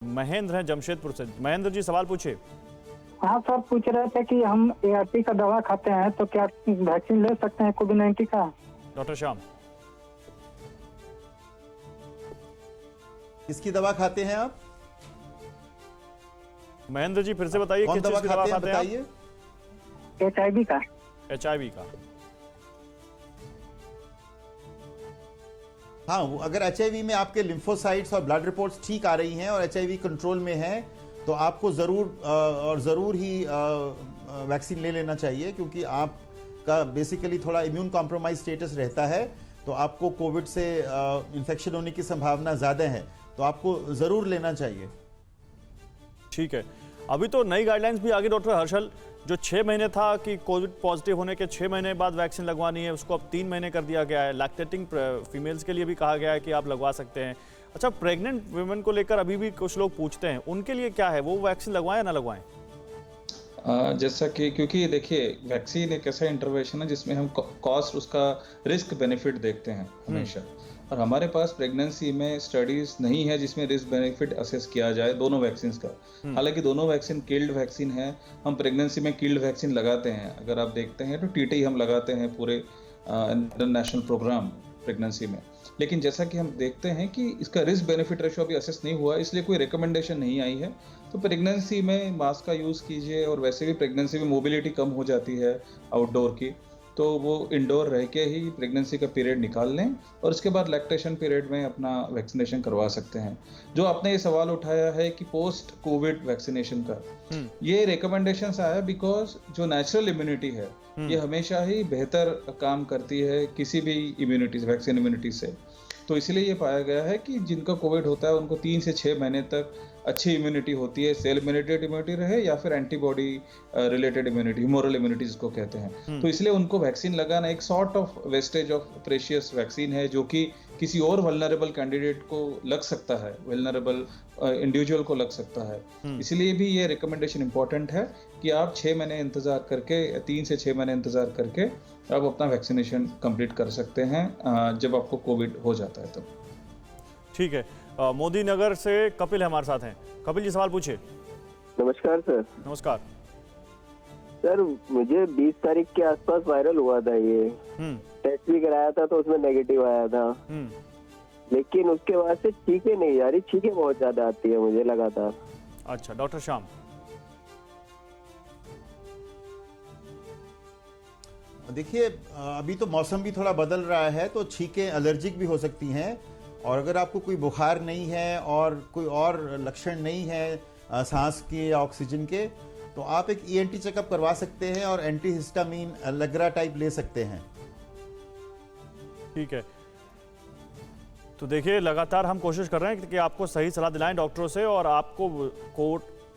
महेंद्र हैं जमशेदपुर से। महेंद्र जी सवाल पूछिए। हाँ सर, पूछ रहे थे कि हम ART का दवा खाते हैं तो क्या वैक्सीन ले सकते हैं कोविड-19 का? डॉक्टर श्याम। किसकी दवा खाते हैं आप? महेंद्र जी फिर से बताइए कौन किस दवा चीज की खाते हैं खाते बताइए। HIV का। HIV का। हाँ, अगर HIV में आपके लिम्फोसाइट्स और ब्लड रिपोर्ट्स ठीक आ रही हैं और HIV कंट्रोल में है तो आपको ज़रूर ही वैक्सीन ले लेना चाहिए, क्योंकि आपका बेसिकली थोड़ा इम्यून कॉम्प्रोमाइज स्टेटस रहता है तो आपको कोविड से इन्फेक्शन होने की संभावना ज़्यादा है, तो आपको ज़रूर लेना चाहिए। ठीक है, अभी तो नई गाइडलाइंस भी आ गई डॉक्टर हर्षल। जो 6 महीने था कि कोविड पॉजिटिव होने के 6 महीने बाद वैक्सीन लगवानी है, उसको अब 3 महीने कर दिया गया है। लैक्टेटिंग फीमेल्स के लिए भी कहा गया है कि आप लगवा सकते हैं। अच्छा, प्रेग्नेंट वुमेन को लेकर अभी भी कुछ लोग पूछते हैं, उनके लिए क्या है, वो वैक्सीन लगवाएं या ना लगवाएं? जैसा कि क्योंकि देखिए वैक्सीन एक ऐसा इंटरवेंशन है जिसमें हम कॉस्ट उसका रिस्क बेनिफिट देखते हैं हमेशा, और हमारे पास प्रेगनेंसी में स्टडीज नहीं है जिसमें रिस्क बेनिफिट असेस किया जाए दोनों वैक्सीन का। हालांकि दोनों वैक्सीन किल्ड वैक्सीन है, हम प्रेगनेंसी में किल्ड वैक्सीन लगाते हैं। अगर आप देखते हैं तो टीटी हम लगाते हैं पूरे इंटरनेशनल प्रोग्राम प्रेगनेंसी में। लेकिन जैसा कि हम देखते हैं कि इसका रिस्क बेनिफिट रेशो अभी असेस नहीं हुआ, इसलिए कोई रिकमेंडेशन नहीं आई है। तो प्रेगनेंसी में मास्क का यूज़ कीजिए, और वैसे भी प्रेगनेंसी में मोबिलिटी कम हो जाती है आउटडोर की, तो वो इंडोर रह के ही प्रेगनेंसी का पीरियड निकाल लें और उसके बाद लैक्टेशन पीरियड में अपना वैक्सीनेशन करवा सकते हैं। जो आपने ये सवाल उठाया है कि पोस्ट कोविड वैक्सीनेशन का, ये रिकमेंडेशंस आया बिकॉज जो नेचुरल इम्यूनिटी है ये हमेशा ही बेहतर काम करती है किसी भी इम्यूनिटी वैक्सीन इम्यूनिटी से। तो इसलिए ये पाया गया है कि जिनका कोविड होता है उनको 3 से 6 महीने तक अच्छी इम्यूनिटी होती है, सेल इम्यूनिटेड इम्यूनिटी रहे या फिर antibody related immunity, humoral immunity जिसको कहते हैं। तो इसलिए उनको वैक्सीन लगाना एक sort of wastage of precious vaccine है जो कि किसी और वल्नरेबल कैंडिडेट को लग सकता है, वल्नरेबल इंडिविजुअल को लग सकता है। इसलिए भी ये रिकमेंडेशन इंपॉर्टेंट है कि आप 6 महीने इंतजार करके, 3 से 6 महीने इंतजार करके आप अपना वैक्सीनेशन कंप्लीट कर सकते हैं जब आपको कोविड हो जाता है। तो ठीक है, मोदी नगर से कपिल हमारे साथ हैं। कपिल जी सवाल पूछिए। नमस्कार सर। नमस्कार सर, मुझे 20 तारीख के आसपास वायरल हुआ था ये, टेस्ट भी कराया था तो उसमें नेगेटिव आया था, लेकिन उसके बाद से छींकें नहीं आ रही, छींकें बहुत ज्यादा आती है मुझे लगातार। अच्छा, डॉक्टर श्याम। देखिए, अभी तो मौसम भी थोड़ा बदल रहा है तो छींकें एलर्जिक भी हो सकती हैं, और अगर आपको कोई बुखार नहीं है और कोई और लक्षण नहीं है सांस के या ऑक्सीजन के, तो आप एक ENT चेकअप करवा सकते हैं और एंटीहिस्टामिन एलेग्रा टाइप ले सकते हैं। ठीक है, तो देखिए लगातार हम कोशिश कर रहे हैं कि आपको सही सलाह दिलाएं डॉक्टरों से, और आपको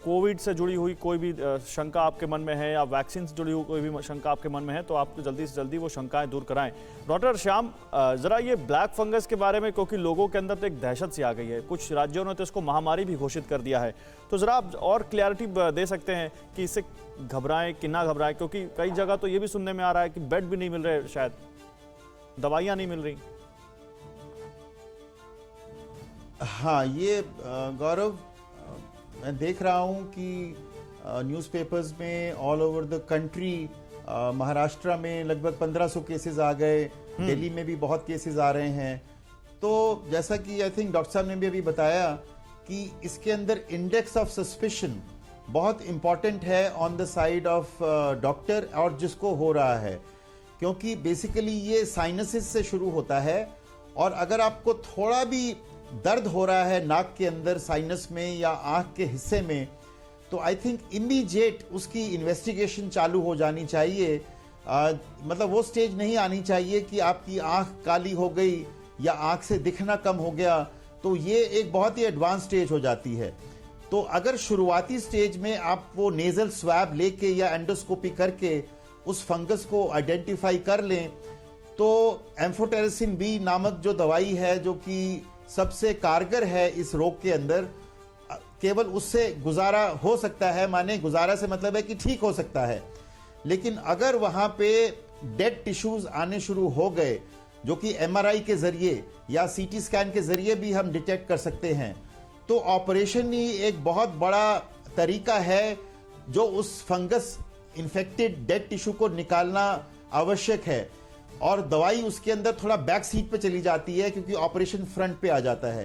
कोविड से जुड़ी हुई कोई भी शंका आपके मन में है या वैक्सीन से जुड़ी हुई कोई भी शंका आपके मन में है तो आप जल्दी से जल्दी वो शंकाएं दूर कराएं। डॉक्टर श्याम, ज़रा ये ब्लैक फंगस के बारे में, क्योंकि लोगों के अंदर तो एक दहशत सी आ गई है, कुछ राज्यों ने तो इसको महामारी भी घोषित कर दिया है, तो ज़रा आप और क्लैरिटी दे सकते हैं कि इससे घबराएं कि ना घबराएं, क्योंकि कई जगह तो ये भी सुनने में आ रहा है कि बेड भी नहीं मिल रहे, शायद दवाइयाँ नहीं मिल रही। हाँ, ये गौरव, मैं देख रहा हूँ कि न्यूज़पेपर्स में all over the country, Maharashtra में लगभग 1500 केसेस आ गए, दिल्ली में भी बहुत केसेस आ रहे हैं। तो जैसा कि आई थिंक डॉक्टर साहब ने भी अभी बताया कि इसके अंदर इंडेक्स ऑफ सस्पिशन बहुत इम्पॉर्टेंट है on the side of doctor और जिसको हो रहा है, क्योंकि बेसिकली ये साइनसिस से शुरू होता है, और अगर आपको थोड़ा भी दर्द हो रहा है नाक के अंदर, साइनस में या आँख के हिस्से में, तो आई थिंक इमीडिएट उसकी इन्वेस्टिगेशन चालू हो जानी चाहिए। मतलब वो स्टेज नहीं आनी चाहिए कि आपकी आँख काली हो गई या आँख से दिखना कम हो गया, तो ये एक बहुत ही एडवांस स्टेज हो जाती है। तो अगर शुरुआती स्टेज में आप वो नेजल स्वैब लेके या एंडोस्कोपी करके उस फंगस को आइडेंटिफाई कर लें, तो एम्फोटेरिसिन बी नामक जो दवाई है जो कि सबसे कारगर है इस रोग के अंदर, केवल उससे गुजारा हो सकता है। माने गुजारा से मतलब है कि ठीक हो सकता है, लेकिन अगर वहां पे डेड टिश्यूज आने शुरू हो गए, जो कि MRI के जरिए या CT स्कैन के जरिए भी हम डिटेक्ट कर सकते हैं, तो ऑपरेशन ही एक बहुत बड़ा तरीका है जो उस फंगस इन्फेक्टेड डेड टिश्यू को निकालना आवश्यक है, और दवाई उसके अंदर थोड़ा बैक सीट पे चली जाती है क्योंकि ऑपरेशन फ्रंट पे आ जाता है।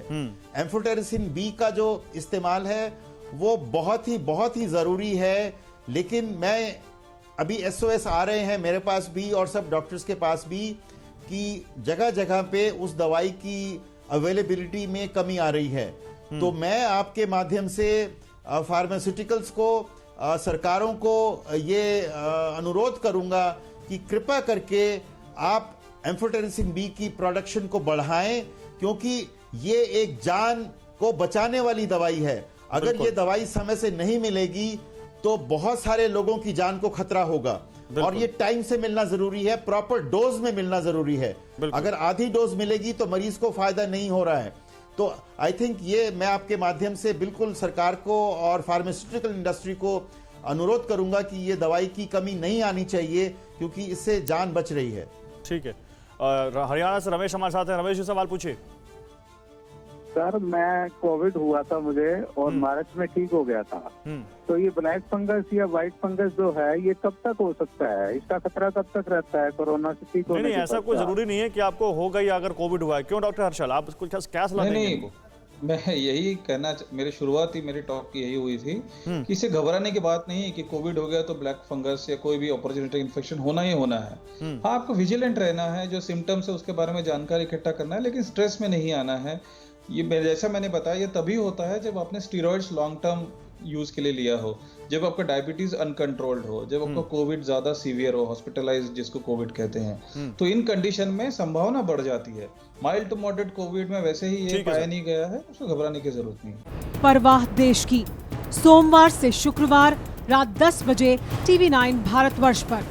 एम्फोटेरिसिन बी का जो इस्तेमाल है वो बहुत ही जरूरी है, लेकिन मैं अभी SOS आ रहे हैं मेरे पास भी और सब डॉक्टर्स के पास भी कि जगह जगह पे उस दवाई की अवेलेबिलिटी में कमी आ रही है। तो मैं आपके माध्यम से फार्मास्यूटिकल्स को, सरकारों को ये अनुरोध करूंगा कि कृपा करके आप एम्फोटेरिसिन बी की प्रोडक्शन को बढ़ाएं, क्योंकि ये एक जान को बचाने वाली दवाई है। अगर ये दवाई समय से नहीं मिलेगी तो बहुत सारे लोगों की जान को खतरा होगा, और ये टाइम से मिलना जरूरी है, प्रॉपर डोज में मिलना जरूरी है। अगर आधी डोज मिलेगी तो मरीज को फायदा नहीं हो रहा है। तो आई थिंक ये मैं आपके माध्यम से बिल्कुल सरकार को और फार्मास्यूटिकल इंडस्ट्री को अनुरोध करूंगा कि ये दवाई की कमी नहीं आनी चाहिए, क्योंकि इससे जान बच रही है। ठीक है, हरियाणा से रमेश हमारे साथ हैं। रमेश जी, सवाल पूछिए। सर, मैं कोविड हुआ था मुझे और मार्च में ठीक हो गया था। तो ये ब्लैक फंगस या व्हाइट फंगस जो है ये कब तक हो सकता है? इसका खतरा कब तक रहता है कोरोना से ठीक होने के बाद? नहीं, ऐसा कोई जरूरी नहीं है कि आपको हो गई अगर कोविड हुआ है। क्यों डॉक्टर हर्षल, आप क्या सलाह देंगे इनको? मैं यही कहना, मेरी शुरुआत ही मेरी टॉक की यही हुई थी कि इसे घबराने की बात नहीं है कि कोविड हो गया तो ब्लैक फंगस या कोई भी अपॉर्चुनिटी इन्फेक्शन होना ही होना है। हाँ, आपको विजिलेंट रहना है, जो सिम्टम्स है उसके बारे में जानकारी इकट्ठा करना है, लेकिन स्ट्रेस में नहीं आना है। ये जैसा मैंने बताया, ये तभी होता है जब आपने स्टीरॉइड्स लॉन्ग टर्म यूज के लिए लिया हो, जब आपका डायबिटीज अनकंट्रोल्ड हो, जब आपका कोविड ज्यादा सीवियर हो, हॉस्पिटलाइज जिसको कोविड कहते हैं, तो इन कंडीशन में संभावना बढ़ जाती है। माइल्ड टू मॉडरेट कोविड में वैसे ही ये पाया नहीं गया है, उसको घबराने की जरूरत नहीं। परवाह देश की, सोमवार से शुक्रवार रात 10 बजे TV9 भारतवर्ष पर।